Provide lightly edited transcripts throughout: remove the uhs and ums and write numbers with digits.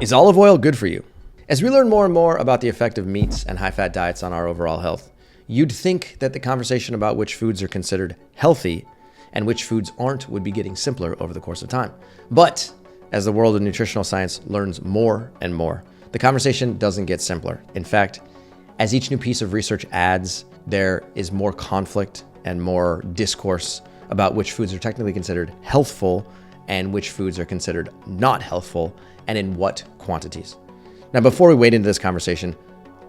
Is olive oil good for you? As we learn more and more about the effect of meats and high-fat diets on our overall health, you'd think that the conversation about which foods are considered healthy and which foods aren't would be getting simpler over the course of time. But as the world of nutritional science learns more and more, the conversation doesn't get simpler. In fact, as each new piece of research adds, there is more conflict and more discourse about which foods are technically considered healthful and which foods are considered not healthful and in what quantities. Now, before we wade into this conversation,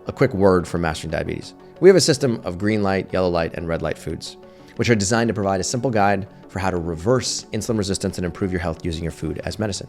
a quick word from Mastering Diabetes. We have a system of green light, yellow light, and red light foods, which are designed to provide a simple guide for how to reverse insulin resistance and improve your health using your food as medicine.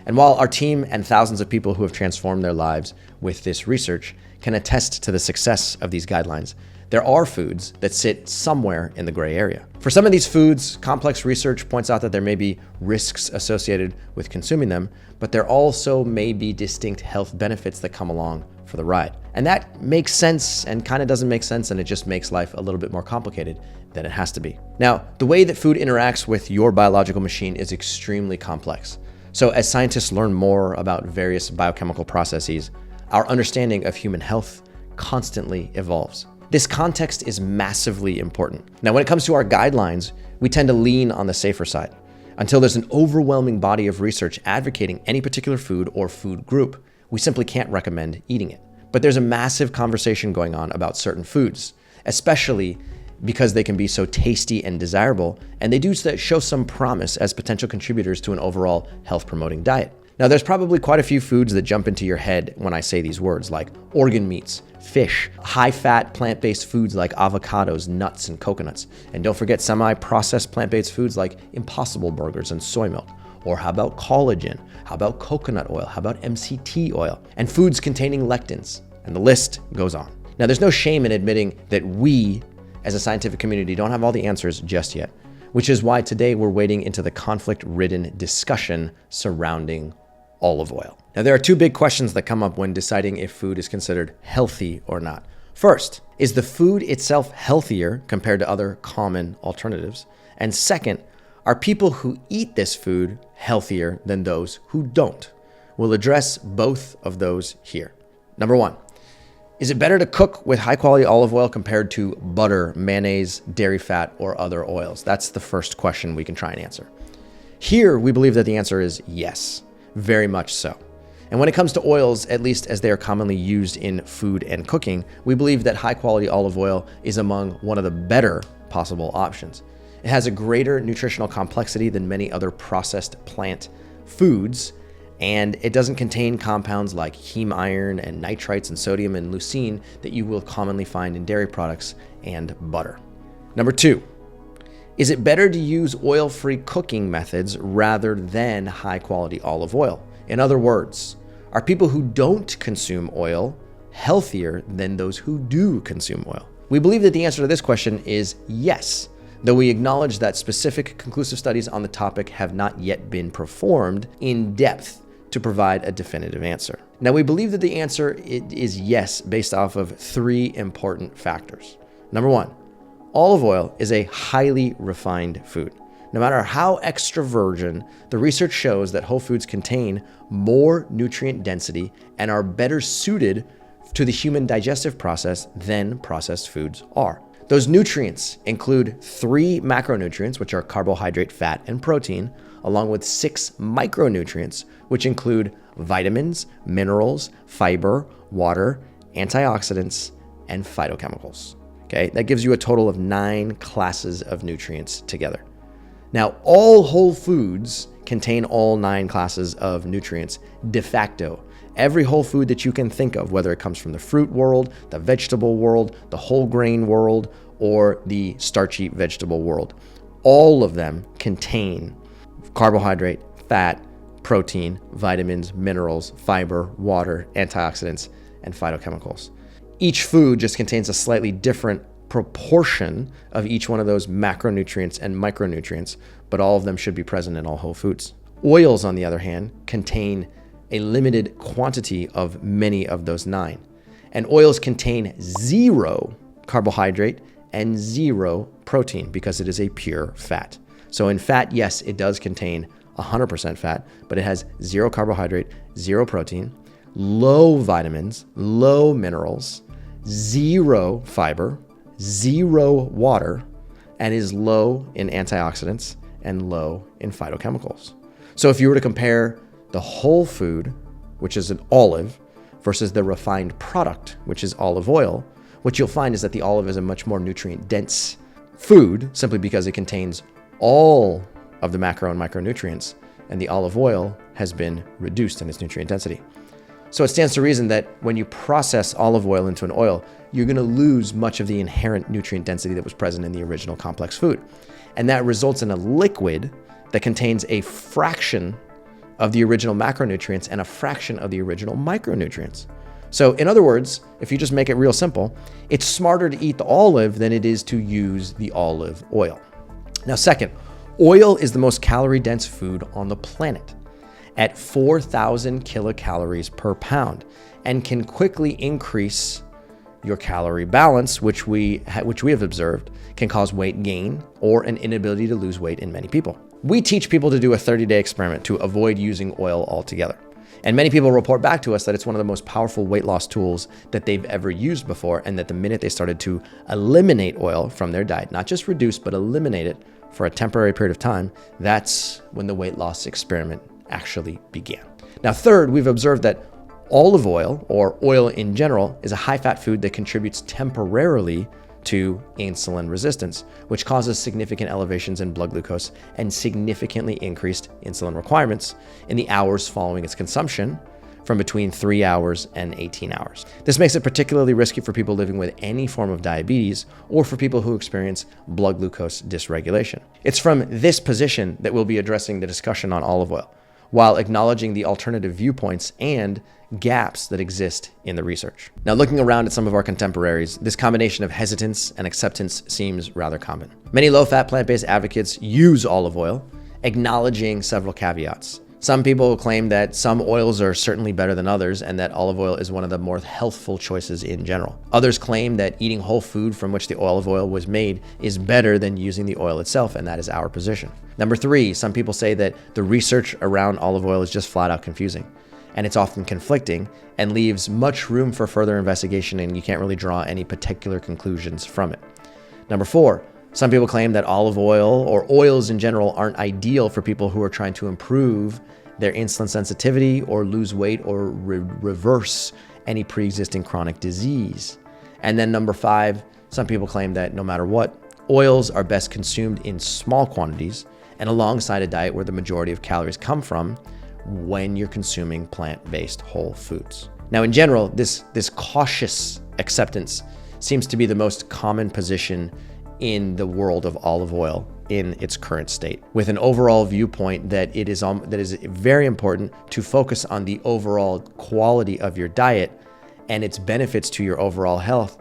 And while our team and thousands of people who have transformed their lives with this research can attest to the success of these guidelines, there are foods that sit somewhere in the gray area. For some of these foods, complex research points out that there may be risks associated with consuming them, but there also may be distinct health benefits that come along for the ride. And that makes sense and kind of doesn't make sense, and it just makes life a little bit more complicated than it has to be. Now, the way that food interacts with your biological machine is extremely complex. So as scientists learn more about various biochemical processes, our understanding of human health constantly evolves. This context is massively important. Now, when it comes to our guidelines, we tend to lean on the safer side. Until there's an overwhelming body of research advocating any particular food or food group, we simply can't recommend eating it. But there's a massive conversation going on about certain foods, especially because they can be so tasty and desirable, and they do show some promise as potential contributors to an overall health-promoting diet. Now, there's probably quite a few foods that jump into your head when I say these words, like organ meats, fish, high-fat plant-based foods like avocados, nuts, and coconuts. And don't forget semi-processed plant-based foods like Impossible Burgers and soy milk. Or how about collagen? How about coconut oil? How about MCT oil? And foods containing lectins. And the list goes on. Now, there's no shame in admitting that we, as a scientific community, don't have all the answers just yet, which is why today we're wading into the conflict-ridden discussion surrounding olive oil. Now, there are two big questions that come up when deciding if food is considered healthy or not. First, is the food itself healthier compared to other common alternatives? And second, are people who eat this food healthier than those who don't? We'll address both of those here. Number one, is it better to cook with high-quality olive oil compared to butter, mayonnaise, dairy fat, or other oils? That's the first question we can try and answer. Here, we believe that the answer is yes. Very much so. And when it comes to oils, at least as they are commonly used in food and cooking, we believe that high-quality olive oil is among one of the better possible options. It has a greater nutritional complexity than many other processed plant foods, and it doesn't contain compounds like heme iron and nitrites and sodium and leucine that you will commonly find in dairy products and butter. Number two, is it better to use oil-free cooking methods rather than high-quality olive oil? In other words, are people who don't consume oil healthier than those who do consume oil? We believe that the answer to this question is yes, though we acknowledge that specific conclusive studies on the topic have not yet been performed in depth to provide a definitive answer. Now, we believe that the answer is yes based off of three important factors. Number one, olive oil is a highly refined food. No matter how extra virgin, the research shows that whole foods contain more nutrient density and are better suited to the human digestive process than processed foods are. Those nutrients include 3 macronutrients, which are carbohydrate, fat, and protein, along with 6 micronutrients, which include vitamins, minerals, fiber, water, antioxidants, and phytochemicals. Okay, that gives you a total of 9 classes of nutrients together. Now, all whole foods contain all 9 classes of nutrients de facto. Every whole food that you can think of, whether it comes from the fruit world, the vegetable world, the whole grain world, or the starchy vegetable world, all of them contain carbohydrate, fat, protein, vitamins, minerals, fiber, water, antioxidants, and phytochemicals. Each food just contains a slightly different proportion of each one of those macronutrients and micronutrients, but all of them should be present in all whole foods. Oils, on the other hand, contain a limited quantity of many of those 9. And oils contain 0 carbohydrate and 0 protein because it is a pure fat. So in fat, yes, it does contain 100% fat, but it has 0 carbohydrate, zero protein, low vitamins, low minerals, zero fiber, zero water, and is low in antioxidants and low in phytochemicals. So if you were to compare the whole food, which is an olive, versus the refined product, which is olive oil, what you'll find is that the olive is a much more nutrient-dense food simply because it contains all of the macro and micronutrients, and the olive oil has been reduced in its nutrient density. So it stands to reason that when you process olive oil into an oil, you're going to lose much of the inherent nutrient density that was present in the original complex food. And that results in a liquid that contains a fraction of the original macronutrients and a fraction of the original micronutrients. So in other words, if you just make it real simple, it's smarter to eat the olive than it is to use the olive oil. Now, second, oil is the most calorie-dense food on the planet at 4,000 kilocalories per pound and can quickly increase your calorie balance, which we have observed can cause weight gain or an inability to lose weight in many people. We teach people to do a 30-day experiment to avoid using oil altogether. And many people report back to us that it's one of the most powerful weight loss tools that they've ever used before, and that the minute they started to eliminate oil from their diet, not just reduce, but eliminate it for a temporary period of time, that's when the weight loss experiment actually began. Now, third, we've observed that olive oil, or oil in general, is a high-fat food that contributes temporarily to insulin resistance, which causes significant elevations in blood glucose and significantly increased insulin requirements in the hours following its consumption, from between 3 hours and 18 hours. This makes it particularly risky for people living with any form of diabetes or for people who experience blood glucose dysregulation. It's from this position that we'll be addressing the discussion on olive oil, while acknowledging the alternative viewpoints and gaps that exist in the research. Now, looking around at some of our contemporaries, this combination of hesitance and acceptance seems rather common. Many low-fat plant-based advocates use olive oil, acknowledging several caveats. Some people claim that some oils are certainly better than others and that olive oil is one of the more healthful choices in general. Others claim that eating whole food from which the olive oil was made is better than using the oil itself, and that is our position. Number three, some people say that the research around olive oil is just flat out confusing, and it's often conflicting and leaves much room for further investigation, and you can't really draw any particular conclusions from it. Number four, some people claim that olive oil or oils in general aren't ideal for people who are trying to improve their insulin sensitivity or lose weight or reverse any pre-existing chronic disease. And then number five, some people claim that no matter what, oils are best consumed in small quantities and alongside a diet where the majority of calories come from when you're consuming plant-based whole foods. Now, in general, this cautious acceptance seems to be the most common position in the world of olive oil in its current state, with an overall viewpoint that it is very important to focus on the overall quality of your diet and its benefits to your overall health,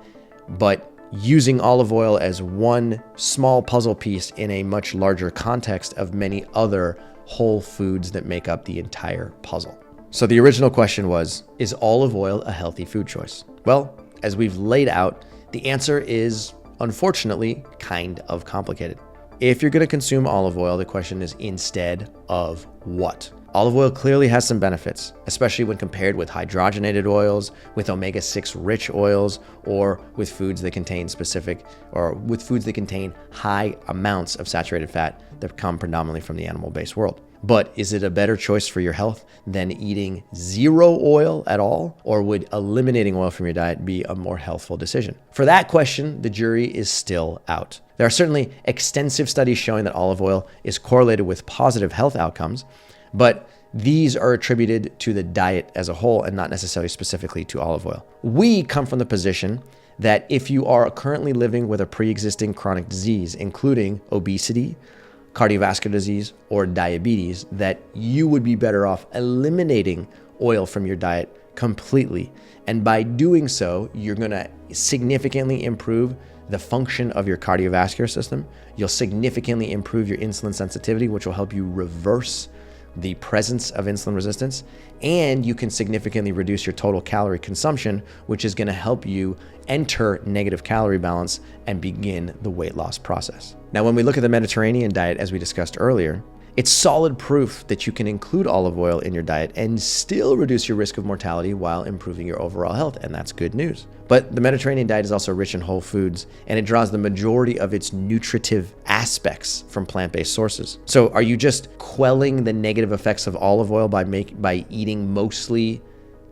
but using olive oil as one small puzzle piece in a much larger context of many other whole foods that make up the entire puzzle. So the original question was, is olive oil a healthy food choice? Well, as we've laid out, the answer is unfortunately kind of complicated. If you're going to consume olive oil, the question is instead of what? Olive oil clearly has some benefits, especially when compared with hydrogenated oils, with omega-6 rich oils, or with foods that contain high amounts of saturated fat that come predominantly from the animal-based world. But is it a better choice for your health than eating zero oil at all? Or would eliminating oil from your diet be a more healthful decision? For that question, the jury is still out. There are certainly extensive studies showing that olive oil is correlated with positive health outcomes, but these are attributed to the diet as a whole and not necessarily specifically to olive oil. We come from the position that if you are currently living with a pre-existing chronic disease, including obesity, cardiovascular disease, or diabetes, that you would be better off eliminating oil from your diet completely. And by doing so, you're going to significantly improve the function of your cardiovascular system. You'll significantly improve your insulin sensitivity, which will help you reverse the presence of insulin resistance, and you can significantly reduce your total calorie consumption, which is going to help you enter negative calorie balance and begin the weight loss process. Now, when we look at the Mediterranean diet, as we discussed earlier, It's solid proof that you can include olive oil in your diet and still reduce your risk of mortality while improving your overall health, and that's good news. But the Mediterranean diet is also rich in whole foods, and it draws the majority of its nutritive aspects from plant-based sources. So are you just quelling the negative effects of olive oil by eating mostly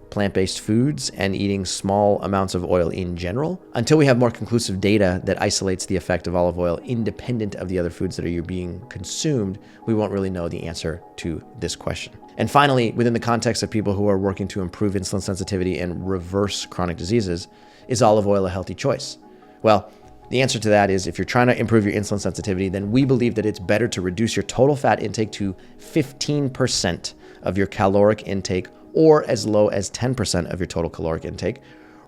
plant-based foods and eating small amounts of oil in general? Until we have more conclusive data that isolates the effect of olive oil independent of the other foods that are being consumed, we won't really know the answer to this question. And finally, within the context of people who are working to improve insulin sensitivity and reverse chronic diseases, is olive oil a healthy choice? Well, the answer to that is if you're trying to improve your insulin sensitivity, then we believe that it's better to reduce your total fat intake to 15% of your caloric intake or as low as 10% of your total caloric intake,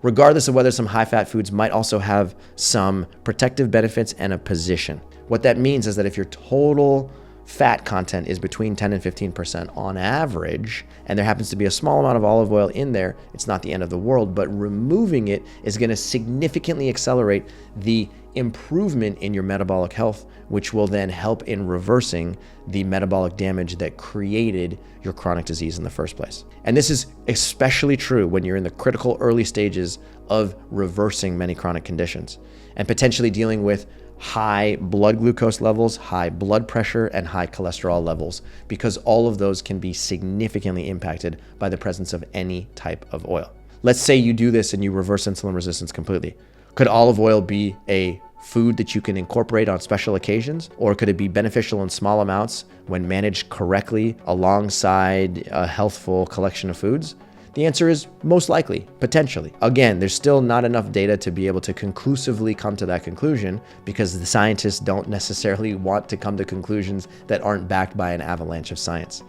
regardless of whether some high-fat foods might also have some protective benefits and a position. What that means is that if your total fat content is between 10 and 15% on average, and there happens to be a small amount of olive oil in there, it's not the end of the world, but removing it is going to significantly accelerate the improvement in your metabolic health, which will then help in reversing the metabolic damage that created your chronic disease in the first place. And this is especially true when you're in the critical early stages of reversing many chronic conditions and potentially dealing with high blood glucose levels, high blood pressure, and high cholesterol levels, because all of those can be significantly impacted by the presence of any type of oil. Let's say you do this and you reverse insulin resistance completely. Could olive oil be a food that you can incorporate on special occasions, or could it be beneficial in small amounts when managed correctly alongside a healthful collection of foods? The answer is most likely, potentially. Again, there's still not enough data to be able to conclusively come to that conclusion because the scientists don't necessarily want to come to conclusions that aren't backed by an avalanche of science.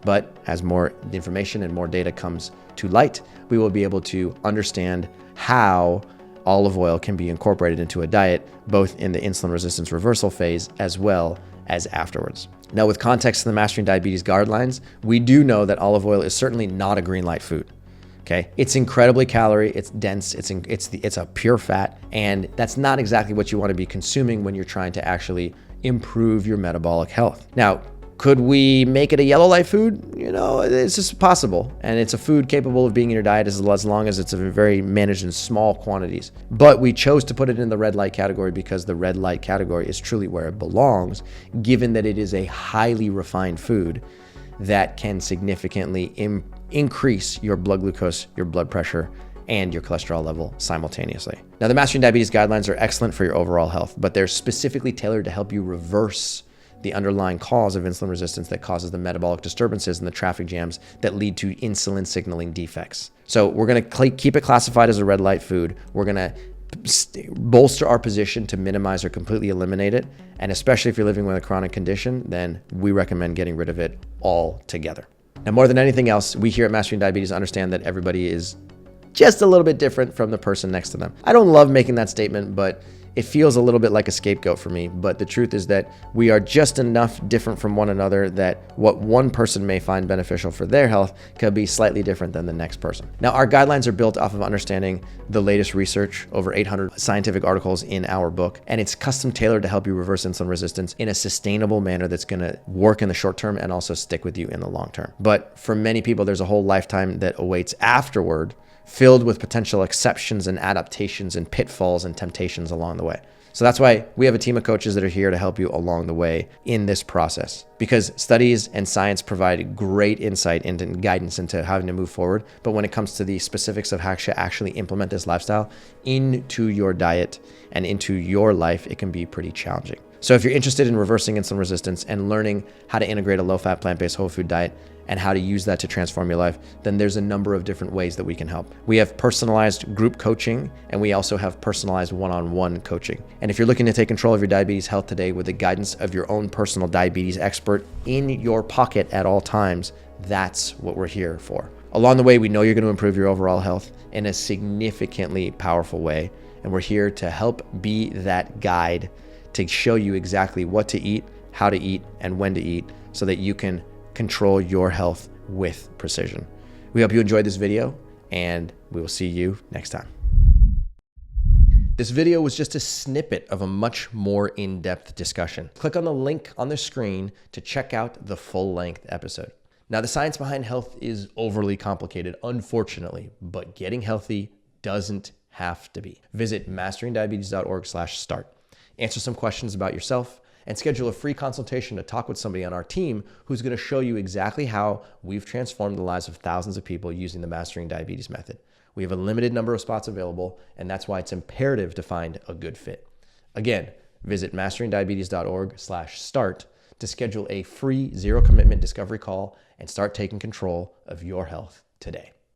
But as more information and more data comes to light, we will be able to understand how olive oil can be incorporated into a diet, both in the insulin resistance reversal phase as well as afterwards. Now, with context in the Mastering Diabetes guidelines, we do know that olive oil is certainly not a green light food. Okay, it's incredibly calorie, it's dense, it's a pure fat, and that's not exactly what you want to be consuming when you're trying to actually improve your metabolic health. Now, could we make it a yellow light food? You know, it's just possible. And it's a food capable of being in your diet as long as it's very managed in small quantities. But we chose to put it in the red light category because the red light category is truly where it belongs, given that it is a highly refined food that can significantly increase your blood glucose, your blood pressure, and your cholesterol level simultaneously. Now, the Mastering Diabetes guidelines are excellent for your overall health, but they're specifically tailored to help you reverse the underlying cause of insulin resistance that causes the metabolic disturbances and the traffic jams that lead to insulin signaling defects. So we're going to keep it classified as a red light food. We're going to bolster our position to minimize or completely eliminate it. And especially if you're living with a chronic condition, then we recommend getting rid of it altogether. Now, more than anything else, we here at Mastering Diabetes understand that everybody is just a little bit different from the person next to them. I don't love making that statement, but it feels a little bit like a scapegoat for me. But the truth is that we are just enough different from one another that what one person may find beneficial for their health could be slightly different than the next person. Now, our guidelines are built off of understanding the latest research, over 800 scientific articles in our book, and it's custom tailored to help you reverse insulin resistance in a sustainable manner that's going to work in the short term and also stick with you in the long term. But for many people, there's a whole lifetime that awaits afterward, filled with potential exceptions and adaptations and pitfalls and temptations along the way. So that's why we have a team of coaches that are here to help you along the way in this process, because studies and science provide great insight into guidance into how to move forward. But when it comes to the specifics of how to actually implement this lifestyle into your diet and into your life, it can be pretty challenging. So if you're interested in reversing insulin resistance and learning how to integrate a low-fat, plant-based whole food diet and how to use that to transform your life, then there's a number of different ways that we can help. We have personalized group coaching, and we also have personalized one-on-one coaching. And if you're looking to take control of your diabetes health today with the guidance of your own personal diabetes expert in your pocket at all times, that's what we're here for. Along the way, we know you're going to improve your overall health in a significantly powerful way, and we're here to help be that guide to show you exactly what to eat, how to eat, and when to eat so that you can control your health with precision. We hope you enjoyed this video, and we will see you next time. This video was just a snippet of a much more in-depth discussion. Click on the link on the screen to check out the full-length episode. Now, the science behind health is overly complicated, unfortunately, but getting healthy doesn't have to be. Visit masteringdiabetes.org/start. Answer some questions about yourself and schedule a free consultation to talk with somebody on our team who's going to show you exactly how we've transformed the lives of thousands of people using the Mastering Diabetes method. We have a limited number of spots available, and that's why it's imperative to find a good fit. Again, visit masteringdiabetes.org/start to schedule a free zero-commitment discovery call and start taking control of your health today.